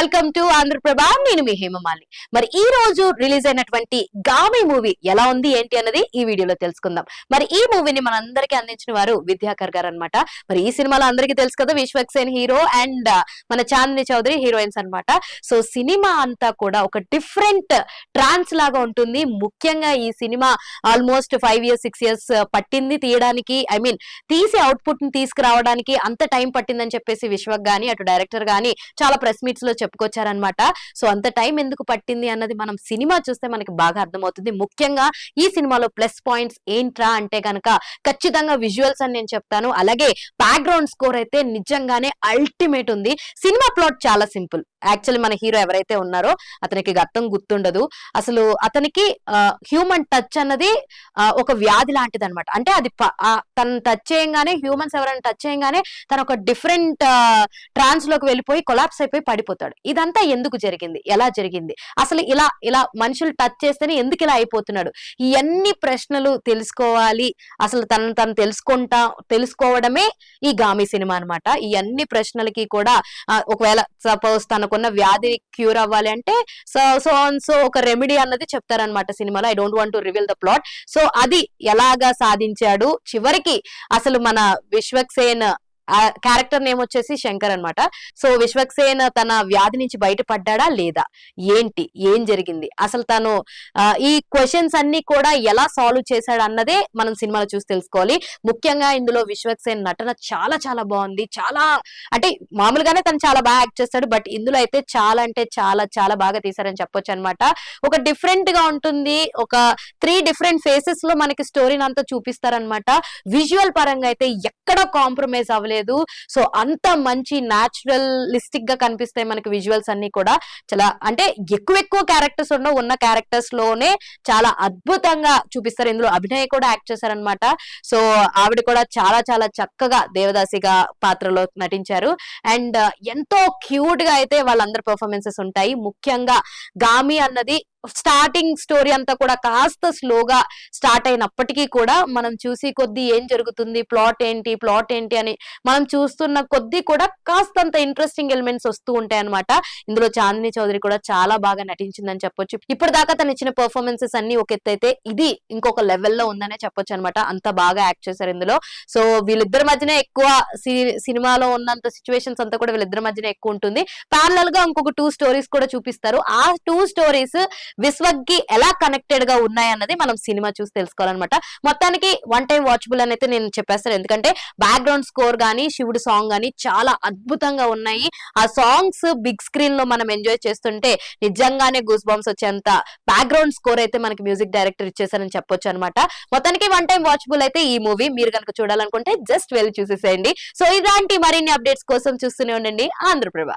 Welcome to Andhraprabha. నేను మీ హేమమాలిని. మరి ఈ రోజు రిలీజ్ అయినటువంటి గామి మూవీ ఎలా ఉంది ఏంటి అన్నది ఈ వీడియోలో తెలుసుకుందాం. మరి ఈ మూవీని మనందరికీ అందించిన వారు విద్యాకర్ గారు అన్నమాట. మరి ఈ సినిమాలో అందరికీ తెలుసు కదా, విశ్వక్సేన్ హీరో అండ్ మన చాందిని చౌదరి హీరోయిన్స్ అన్నమాట. సో సినిమా అంతా కూడా ఒక డిఫరెంట్ ట్రాన్స్ లాగా ఉంటుంది. ముఖ్యంగా ఈ సినిమా ఆల్మోస్ట్ 5 years 6 years పట్టింది తీయడానికి. ఐ మీన్ తీసి అవుట్పుట్ ని తీసుకురావడానికి అంత టైం పట్టిందని చెప్పేసి విశ్వక్ గాని అటు డైరెక్టర్ గాని చాలా ప్రెస్ మీట్స్ లో చెప్పుకొచ్చారనమాట. సో అంత టైం ఎందుకు పట్టింది అన్నది మనం సినిమా చూస్తే మనకి బాగా అర్థమవుతుంది. ముఖ్యంగా ఈ సినిమాలో ప్లస్ పాయింట్స్ ఏంట్రా అంటే గనక ఖచ్చితంగా విజువల్స్ అని నేను చెప్తాను. అలాగే బ్యాక్గ్రౌండ్ స్కోర్ అయితే నిజంగానే అల్టిమేట్ ఉంది. సినిమా ప్లాట్ చాలా సింపుల్. యాక్చువల్లీ మన హీరో ఎవరైతే ఉన్నారో అతనికి గతం గుర్తుండదు. అసలు అతనికి హ్యూమన్ టచ్ అన్నది ఒక వ్యాధి లాంటిది అనమాట. అంటే అది తను టచ్ చేయంగానే, హ్యూమన్స్ ఎవరైనా టచ్ చేయంగానే తను ఒక డిఫరెంట్ ట్రాన్స్ లోకి వెళ్ళిపోయి కొలాప్స్ అయిపోయి పడిపోతాడు. ఇదంతా ఎందుకు జరిగింది, ఎలా జరిగింది, అసలు ఇలా ఇలా మనుషులు టచ్ చేస్తేనే ఎందుకు ఇలా అయిపోతున్నాడు, ఇవన్నీ ప్రశ్నలు తెలుసుకోవాలి. అసలు తను తెలుసుకోవడమే ఈ గామి సినిమా అనమాట. ఈ అన్ని ప్రశ్నలకి కూడా ఒకవేళ సపోజ్ తనకున్న వ్యాధి క్యూర్ అవ్వాలి అంటే సో ఒక రెమెడీ అన్నది చెప్తారనమాట సినిమాలో. I don't want to reveal the plot. So అది ఎలాగా సాధించాడు చివరికి. అసలు మన విశ్వక్సేన్ క్యారెక్టర్ నేమ్ వచ్చేసి శంకర్ అనమాట. సో విశ్వక్సేన్ తన వ్యాధి నుంచి బయటపడ్డా లేదా, ఏంటి ఏం జరిగింది, అసలు తను ఈ క్వశ్చన్స్ అన్ని కూడా ఎలా సాల్వ్ చేశాడు అన్నదే మనం సినిమాలో చూసి తెలుసుకోవాలి. ముఖ్యంగా ఇందులో విశ్వక్సేన్ నటన చాలా చాలా బాగుంది. చాలా అంటే మామూలుగానే తను చాలా బాగా యాక్ట్ చేస్తాడు, బట్ ఇందులో అయితే చాలా అంటే చాలా చాలా బాగా తీశారని చెప్పొచ్చు అనమాట. ఒక డిఫరెంట్ గా ఉంటుంది. ఒక 3 different ఫేసెస్ లో మనకి స్టోరీని అంతా చూపిస్తారనమాట. విజువల్ పరంగా అయితే ఎక్కడ కాంప్రమైజ్ అవ్వలేదు. సో అంత మంచి న్యాచురలిస్టిక్ గా కనిపిస్తాయి మనకి విజువల్స్ అన్ని కూడా. చాలా అంటే ఎక్కువ క్యారెక్టర్స్ ఉన్న క్యారెక్టర్స్ లోనే చాలా అద్భుతంగా చూపిస్తారు. ఇందులో అభినయ్ కూడా యాక్ట్ చేశారనమాట. సో ఆవిడ కూడా చాలా చాలా చక్కగా దేవదాసిగా పాత్రలో నటించారు. అండ్ ఎంతో క్యూట్ గా అయితే వాళ్ళందరి పర్ఫార్మెన్సెస్ ఉంటాయి. ముఖ్యంగా గామి అన్నది స్టార్టింగ్ స్టోరీ అంతా కూడా కాస్త స్లోగా స్టార్ట్ అయినప్పటికీ కూడా మనం చూసి కొద్దీ ఏం జరుగుతుంది, ప్లాట్ ఏంటి అని మనం చూస్తున్న కొద్దీ కూడా కాస్తంత ఇంట్రెస్టింగ్ ఎలిమెంట్స్ వస్తూ ఉంటాయి అనమాట. ఇందులో చాందిని చౌదరి కూడా చాలా బాగా నటించిందని చెప్పొచ్చు. ఇప్పటిదాకా తను ఇచ్చిన పర్ఫార్మెన్సెస్ అన్ని ఒక ఎత్తు అయితే ఇది ఇంకొక లెవెల్లో ఉందనే చెప్పొచ్చు అనమాట. అంత బాగా యాక్ట్ చేశారు ఇందులో. సో వీళ్ళిద్దరి మధ్యనే ఎక్కువ సినిమాలో ఉన్నంత సిచ్యువేషన్స్ అంతా కూడా వీళ్ళిద్దరి మధ్యనే ఎక్కువ ఉంటుంది. ప్యారలల్ గా ఇంకొక 2 stories కూడా చూపిస్తారు. ఆ 2 stories విశ్వక్ కి ఎలా కనెక్టెడ్ గా ఉన్నాయన్నది మనం సినిమా చూసి తెలుసుకోవాలన్నమాట. మొత్తానికి 1 time వాచబుల్ అని అయితే నేను చెప్పేస్తాను. ఎందుకంటే బ్యాక్గ్రౌండ్ స్కోర్ గానీ, శివుడు సాంగ్ గానీ చాలా అద్భుతంగా ఉన్నాయి. ఆ సాంగ్స్ బిగ్ స్క్రీన్ లో మనం ఎంజాయ్ చేస్తుంటే నిజంగానే గూస్ బంప్స్ వచ్చేంత బ్యాక్గ్రౌండ్ స్కోర్ అయితే మనకి మ్యూజిక్ డైరెక్టర్ ఇచ్చేసారని చెప్పొచ్చు అనమాట. మొత్తానికి 1 time వాచబుల్ అయితే ఈ మూవీ. మీరు కనుక చూడాలనుకుంటే జస్ట్ వెళ్ళి చూసేసేయండి. సో ఇలాంటి మరిన్ని అప్డేట్స్ కోసం చూస్తూనే ఉండండి ఆంధ్రప్రభ.